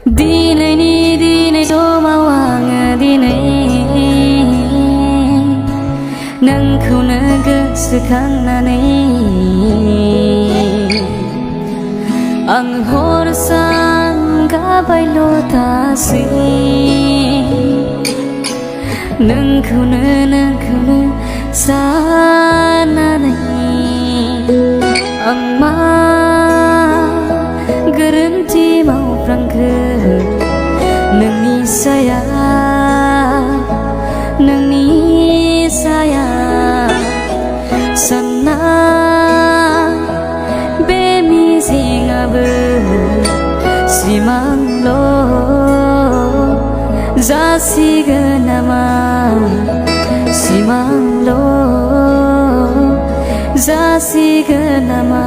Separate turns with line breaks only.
दिनैनि दिनै समाव आङो दिनै नोंखौनो गोसोखांनानै आं हर सान गाबायल' थासै नोंखौनो साननानै आं मा गोरोन्थि मावफ्रांखो नोंनि साया सानना बे मिजिंआबो सिमांल' जासिगोन नामा सिमांल' जासिगोन नामा